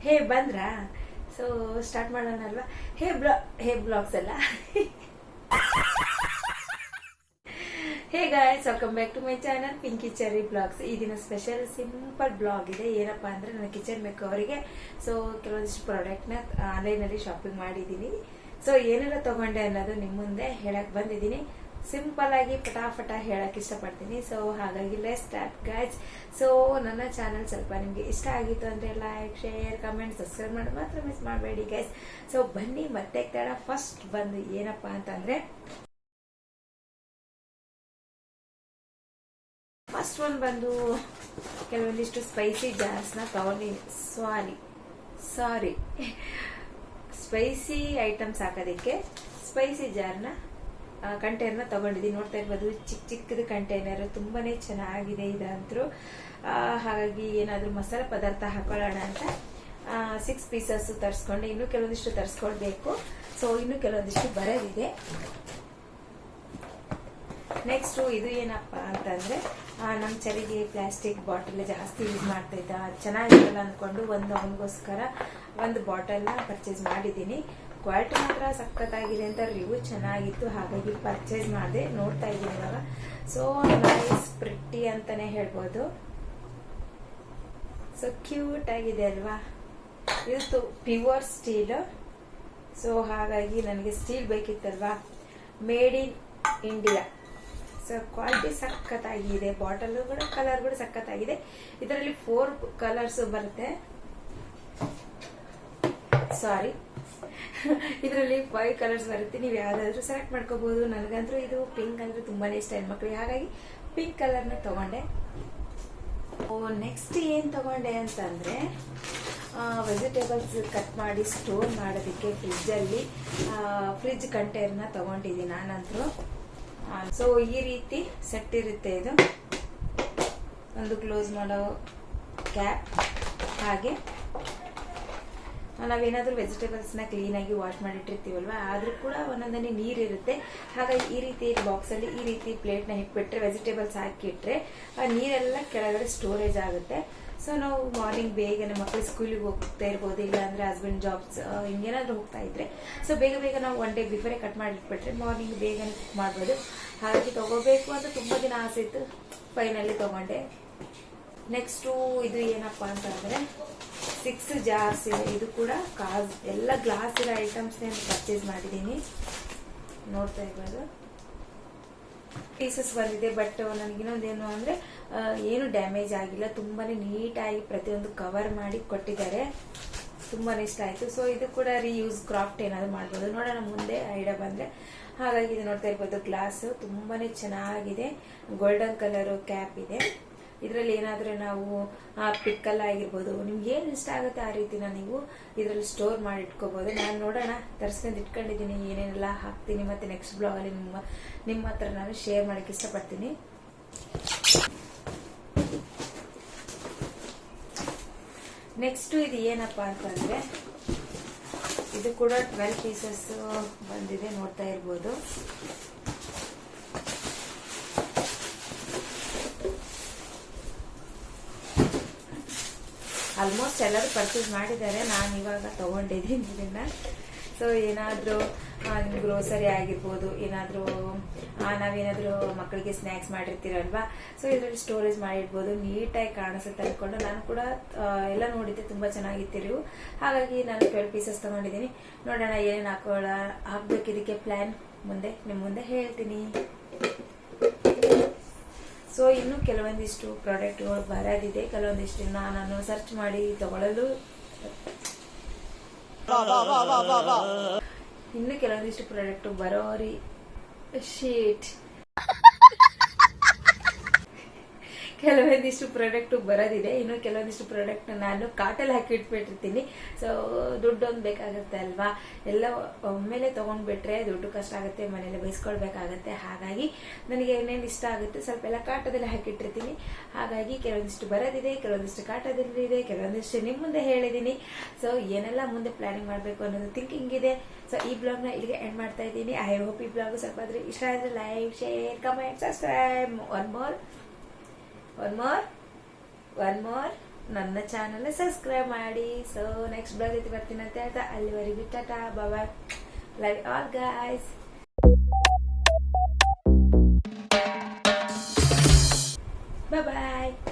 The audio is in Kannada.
ಹೇ ಬಂದ್ರಾ? ಸೊ ಸ್ಟಾರ್ಟ್ ಮಾಡೋಣ ಅಲ್ವಾ? ಹೇ ಬ್ಲಾಗ್ಸ್ ಅಲ್ಲ. Hey guys, welcome back to my channel Pinky Cherry blogs. ಈ ದಿನ ಸ್ಪೆಷಲ್ ಸಿಂಪಲ್ ಬ್ಲಾಗ್ ಇದೆ. ಏನಪ್ಪಾ ಅಂದ್ರೆ ನನ್ನ ಕಿಚನ್ ಮೇಕ್ ಅವರಿಗೆ ಸೊ ಕೆಲವೊಂದಿಷ್ಟು ಪ್ರಾಡಕ್ಟ್ನ ಆನ್ಲೈನಲ್ಲಿ ಶಾಪಿಂಗ್ ಮಾಡಿದ್ದೀನಿ. ಸೊ ಏನೆಲ್ಲ ತಗೊಂಡೆ ಅನ್ನೋದು ನಿಮ್ಮ ಮುಂದೆ ಹೇಳಕ್ ಬಂದಿದ್ದೀನಿ. ಸಿಂಪಲ್ ಆಗಿ ಪಟಾಫಟ ಹೇಳಕ್ ಇಷ್ಟಪಡ್ತೀನಿ. ಸೊ ಹಾಗಾಗಿ ಲೆಟ್ಸ್ ಸ್ಟಾರ್ಟ್ ಗೈಸ್. ಸೊ ನನ್ನ ಚಾನಲ್ ಸ್ವಲ್ಪ ನಿಮ್ಗೆ ಇಷ್ಟ ಆಗಿತ್ತು ಅಂದ್ರೆ ಲೈಕ್, ಶೇರ್, ಕಮೆಂಟ್, ಸಬ್ಸ್ಕ್ರೈಬ್ ಮಾಡಿ ಮಾತ್ರ ಮಿಸ್ ಮಾಡಬೇಡಿ ಗೈಸ್. ಸೊ ಬನ್ನಿ ಮತ್ತೆ ತಡ. ಫಸ್ಟ್ ಬಂದು ಏನಪ್ಪಾ ಅಂತಂದ್ರೆ ಫಸ್ಟ್ ಒಂದು ಬಂದು ಕೆಲವೊಂದಿಷ್ಟು ಸ್ಪೈಸಿ ಜಾರ್ಸ್ನ ತಗೊಂಡಿನಿ. ಸಾರಿ ಸ್ಪೈಸಿ ಐಟಮ್ಸ್ ಹಾಕೋದಕ್ಕೆ ಸ್ಪೈಸಿ ಜಾರ್ನ ಕಂಟೈನರ್ನ ತಗೊಂಡಿದ್ದೀನಿ. ನೋಡ್ತಾ ಇರ್ಬೋದು, ಚಿಕ್ಕ ಚಿಕ್ಕದ ಕಂಟೈನರ್, ತುಂಬಾನೇ ಚೆನ್ನಾಗಿದೆ ಇದಂತರೂ. ಹಾಗಾಗಿ ಏನಾದರೂ ಮಸಾಲೆ ಪದಾರ್ಥ ಹಾಕೊಳ್ಳೋಣ ಅಂತ 6 ಪೀಸಸ್ ತರಿಸ್ಕೊಂಡೆ. ಇನ್ನೂ ಕೆಲವೊಂದಿಷ್ಟು ತರಿಸ್ಕೊಳ್ಬೇಕು. ಸೊ ಇನ್ನೂ ಕೆಲವೊಂದಿಷ್ಟು ಬರೋದಿದೆ. ನೆಕ್ಸ್ಟ್ ಇದು ಏನಪ್ಪಾ ಅಂತಂದ್ರೆ ನಮ್ಮ ಚಳಿಗೆ ಪ್ಲಾಸ್ಟಿಕ್ ಬಾಟಲ್ ಜಾಸ್ತಿ ಯೂಸ್ ಮಾಡ್ತಾ ಇದ್ದ, ಚೆನ್ನಾಗಿರಲ್ಲ ಅಂದ್ಕೊಂಡು ಅವನಿಗೋಸ್ಕರ ಒಂದು ಬಾಟಲ್ನ ಪರ್ಚೇಸ್ ಮಾಡಿದ್ದೀನಿ. ಕ್ವಾಲಿಟಿ ಮಾತ್ರ ಸಖತ್ತಾಗಿದೆ ಅಂತ ರಿವ್ಯೂ ಚೆನ್ನಾಗಿತ್ತು, ಹಾಗಾಗಿ ಪರ್ಚೇಸ್ ಮಾಡಿದೆ. ನೋಡ್ತಾ ಇದ್ದೀನಿ ಇವಾಗ. ಸೊ ನೈಸ್, ಪ್ರಿಟಿ ಅಂತಾನೆ ಹೇಳ್ಬೋದು. ಸೊ ಕ್ಯೂಟ್ ಆಗಿದೆ ಅಲ್ವಾ? ಇದು ಪ್ಯೂರ್ ಸ್ಟೀಲ್. ಸೊ ಹಾಗಾಗಿ ನನಗೆ ಸ್ಟೀಲ್ ಬೇಕಿತ್ತಲ್ವಾ, made in India. So quality ಸಖತ್ತಾಗಿದೆ. ಬಾಟಲ್ ಕೂಡ ಕಲರ್ ಕೂಡ ಸಖತ್ತಾಗಿದೆ. ಇದರಲ್ಲಿ 4 ಕಲರ್ಸ್ ಬರುತ್ತೆ. ಸಾರಿ, ಇದರಲ್ಲಿ 5 ಕಲರ್ಸ್ ಬರುತ್ತೆ. ನೀವು ಯಾವ್ದಾದ್ರು ಸೆಲೆಕ್ಟ್ ಮಾಡ್ಕೋಬಹುದು. ನನಗಂತೂ ಇದು ಪಿಂಕ್ ಅಂದ್ರೆ ತುಂಬಾನೇ ಇಷ್ಟ ಹೆಣ್ಮಕ್ಳಿಗೆ, ಹಾಗಾಗಿ ಪಿಂಕ್ ಕಲರ್ನ ತಗೊಂಡೆ. ನೆಕ್ಸ್ಟ್ ಏನ್ ತಗೊಂಡೆ ಅಂತಂದ್ರೆ ವೆಜಿಟೇಬಲ್ಸ್ ಕಟ್ ಮಾಡಿ ಸ್ಟೋರ್ ಮಾಡೋದಕ್ಕೆ ಫ್ರಿಜ್ ಕಂಟೈನರ್ನ ತಗೊಂಡಿದ್ದೀನಿ ನಾನಂತರೂ. ಸೊ ಈ ರೀತಿ ಸೆಟ್ ಇರುತ್ತೆ. ಇದು ಒಂದು ಕ್ಲೋಸ್ ಮಾಡೋ ಕ್ಯಾಪ್. ಹಾಗೆ ನಾವೇನಾದ್ರೂ ವೆಜಿಟೇಬಲ್ಸ್ನ ಕ್ಲೀನಾಗಿ ವಾಶ್ ಮಾಡಿಟ್ಟಿರ್ತೀವಲ್ವಾ, ಆದ್ರೂ ಕೂಡ ಒಂದೊಂದನೇ ನೀರಿರುತ್ತೆ. ಹಾಗಾಗಿ ಈ ರೀತಿ ಬಾಕ್ಸ್ ಅಲ್ಲಿ ಈ ರೀತಿ ಪ್ಲೇಟ್ನ ಇಟ್ಬಿಟ್ರೆ, ವೆಜಿಟೇಬಲ್ಸ್ ಹಾಕಿಟ್ರೆ ಆ ನೀರೆಲ್ಲ ಕೆಳಗಡೆ ಸ್ಟೋರೇಜ್ ಆಗುತ್ತೆ. ಸೊ ನಾವು ಮಾರ್ನಿಂಗ್ ಬೇಗನೆ ಮಕ್ಕಳು ಸ್ಕೂಲಿಗೆ ಹೋಗ್ತಾ ಇರ್ಬೋದು, ಇಲ್ಲ ಅಂದ್ರೆ ಹಸ್ಬೆಂಡ್ ಜಾಬ್ಸ್ ಹಿಂಗೇನಾದ್ರೂ ಹೋಗ್ತಾ ಇದ್ರೆ ಸೊ ಬೇಗ ನಾವು 1 ಡೇ ಬಿಫೋರೇ ಕಟ್ ಮಾಡಿಟ್ಬಿಟ್ರೆ ಮಾರ್ನಿಂಗ್ ಬೇಗನೆ ಕುಕ್ ಮಾಡ್ಬೋದು. ಹಾಗಾಗಿ ತಗೋಬೇಕು ಅಂತ ತುಂಬಾ ದಿನ ಆಸೆ ಇತ್ತು, ಫೈನಲಿ ತಗೊಂಡೆ. ನೆಕ್ಸ್ಟ್ ಇದು ಏನಪ್ಪಾ ಅಂತಂದ್ರೆ 6 ಜಾರ್ಸ್ ಇದೆ. ಇದು ಕೂಡ ಎಲ್ಲ ಗ್ಲಾಸ್ ಇರೋ ಐಟಮ್ಸ್ ಪರ್ಚೇಸ್ ಮಾಡಿದ್ದೀನಿ. ನೋಡ್ತಾ ಇರ್ಬೋದು, ಪೀಸಸ್ ಬಂದಿದೆ. ಬಟ್ ನನಗಿನ್ನೊಂದೇನು ಅಂದ್ರೆ ಏನು ಡ್ಯಾಮೇಜ್ ಆಗಿಲ್ಲ, ತುಂಬಾನೇ ನೀಟಾಗಿ ಪ್ರತಿಯೊಂದು ಕವರ್ ಮಾಡಿ ಕೊಟ್ಟಿದ್ದಾರೆ. ತುಂಬಾನೇ ಇಷ್ಟ ಆಯ್ತು. ಸೊ ಇದು ಕೂಡ ರೀಯೂಸ್ ಕ್ರಾಫ್ಟ್ ಏನಾದ್ರು ಮಾಡ್ಬೋದು, ನೋಡೋಣ ಮುಂದೆ ಐಡಿಯಾ ಬಂದ್ರೆ. ಹಾಗಾಗಿ ಇದು ನೋಡ್ತಾ ಇರ್ಬೋದು, ಗ್ಲಾಸ್ ತುಂಬಾನೇ ಚೆನ್ನಾಗಿದೆ. ಗೋಲ್ಡನ್ ಕಲರ್ ಕ್ಯಾಪ್ ಇದೆ. ಇದರಲ್ಲಿ ಏನಾದ್ರೂ ನಾವು ಪಿಕ್ಕಲ್ ಆಗಿರ್ಬೋದು, ನಿಮ್ಗೆ ಏನ್ ಇಷ್ಟ ಆಗುತ್ತೆ ಆ ರೀತಿನ ನೀವು ಇದರಲ್ಲಿ ಸ್ಟೋರ್ ಮಾಡಿ ಇಟ್ಕೋಬಹುದು. ನಾನು ನೋಡೋಣ ತರ್ಸ್ಕೊಂಡು ಇಟ್ಕೊಂಡಿದ್ದೀನಿ, ಏನೇನೆಲ್ಲ ಹಾಕ್ತೀನಿ ಮತ್ತೆ ನೆಕ್ಸ್ಟ್ ಬ್ಲಾಗ್ ಅಲ್ಲಿ ನಿಮ್ಮ ಹತ್ರ ನಾನು ಶೇರ್ ಮಾಡಕ್ಕೆ ಇಷ್ಟಪಡ್ತೀನಿ. ನೆಕ್ಸ್ಟ್ ಇದು ಏನಪ್ಪಾ ಅಂತಂದ್ರೆ ಇದು ಕೂಡ 12 ಪೀಸಸ್ ಬಂದಿದೆ. ನೋಡ್ತಾ ಇರ್ಬೋದು, ಆಲ್ಮೋಸ್ಟ್ ಎಲ್ಲರೂ ಪರ್ಚೇಸ್ ಮಾಡಿದ್ದಾರೆ. ನಾನು ಇವಾಗ ತಗೊಂಡಿದ್ದೀನಿ ಇದನ್ನ. ಸೊ ಏನಾದ್ರೂ ಗ್ರೋಸರಿ ಆಗಿರ್ಬೋದು, ಏನಾದ್ರೂ ನಾವೇನಾದ್ರೂ ಮಕ್ಕಳಿಗೆ ಸ್ನ್ಯಾಕ್ಸ್ ಮಾಡಿರ್ತೀರಲ್ವಾ, ಸೊ ಇದರಲ್ಲಿ ಸ್ಟೋರೇಜ್ ಮಾಡಿಡ್ಬೋದು, ನೀಟಾಗಿ ಕಾಣಿಸುತ್ತೆ ಅನ್ಕೊಂಡು ನಾನು ಕೂಡ ಎಲ್ಲ ನೋಡಿದ್ದೆ, ತುಂಬಾ ಚೆನ್ನಾಗಿತ್ತು. ಹಾಗಾಗಿ ನಾನು 12 ಪೀಸಸ್ ತಗೊಂಡಿದ್ದೀನಿ. ನೋಡೋಣ ಏನೇನು ಹಾಕ್ಬೇಕು ಇದಕ್ಕೆ ಪ್ಲಾನ್ ನಿಮ್ಮ ಮುಂದೆ ಹೇಳ್ತೀನಿ. ಸೊ ಇನ್ನು ಕೆಲವೊಂದಿಷ್ಟು ಪ್ರಾಡಕ್ಟ್ಗಳು ಬರೋದಿದೆ. ಕೆಲವೊಂದಿಷ್ಟು ನಾನು ಸರ್ಚ್ ಮಾಡಿ ತಗೊಳ್ಳಲು, ಇನ್ನು ಕೆಲವೊಂದಿಷ್ಟು ಪ್ರಾಡಕ್ಟ್ ಬರೋರಿ ಶೀಟ್ ಕೆಲವೊಂದಿಷ್ಟು ಪ್ರಾಡಕ್ಟ್ ಬರೋದಿದೆ. ಇನ್ನು ಕೆಲವೊಂದಿಷ್ಟು ಪ್ರಾಡಕ್ಟ್ ನಾನು ಕಾರ್ಟಲ್ಲಿ ಹಾಕಿ ಇಟ್ಬಿಟ್ಟಿರ್ತೀನಿ. ಸೊ ದುಡ್ಡೊಂದು ಬೇಕಾಗುತ್ತೆ ಅಲ್ವಾ, ಎಲ್ಲ ಒಮ್ಮೆಲೆ ತಗೊಂಡ್ಬಿಟ್ರೆ ದುಡ್ಡು ಕಷ್ಟ ಆಗುತ್ತೆ, ಮನೇಲಿ ಬೈಸ್ಕೊಳ್ಬೇಕಾಗತ್ತೆ. ಹಾಗಾಗಿ ನನಗೆ ಏನೇನು ಇಷ್ಟ ಆಗುತ್ತೆ ಸ್ವಲ್ಪ ಎಲ್ಲ ಕಾಟದಲ್ಲಿ ಹಾಕಿಟ್ಟಿರ್ತೀನಿ. ಹಾಗಾಗಿ ಕೆಲವೊಂದಿಷ್ಟು ಬರೋದಿದೆ, ಕೆಲವೊಂದಿಷ್ಟು ಕಾಟದಲ್ಲಿದೆ, ಕೆಲವೊಂದಿಷ್ಟು ನಿಮ್ಮ ಮುಂದೆ ಹೇಳಿದ್ದೀನಿ. ಸೊ ಏನೆಲ್ಲ ಮುಂದೆ ಪ್ಲಾನಿಂಗ್ ಮಾಡಬೇಕು ಅನ್ನೋದು ಥಿಂಕಿಂಗ್ ಇದೆ. ಸೊ ಈ ಬ್ಲಾಗ್ನ ಇಲ್ಲಿಗೆ ಎಂಡ್ ಮಾಡ್ತಾ ಇದ್ದೀನಿ. ಐ ಹೋಪ್ ಈ ಬ್ಲಾಗ್ ಸ್ವಲ್ಪ ಆದ್ರೆ ಇಷ್ಟ ಆದ್ರೆ like, share, comment, subscribe. One more. ನನ್ನ ಚಾನಲ್ ಸಬ್ಸ್ಕ್ರೈಬ್ ಮಾಡಿ. ಸೊ ನೆಕ್ಸ್ಟ್ ಬ್ಲಾಗ್ ಜೊತೆ ಬರ್ತೀನಿ ಅಂತ ಹೇಳ್ತಾ ಅಲ್ಲಿವರೆಗೂ tata bye. Love all guys. Bye bye.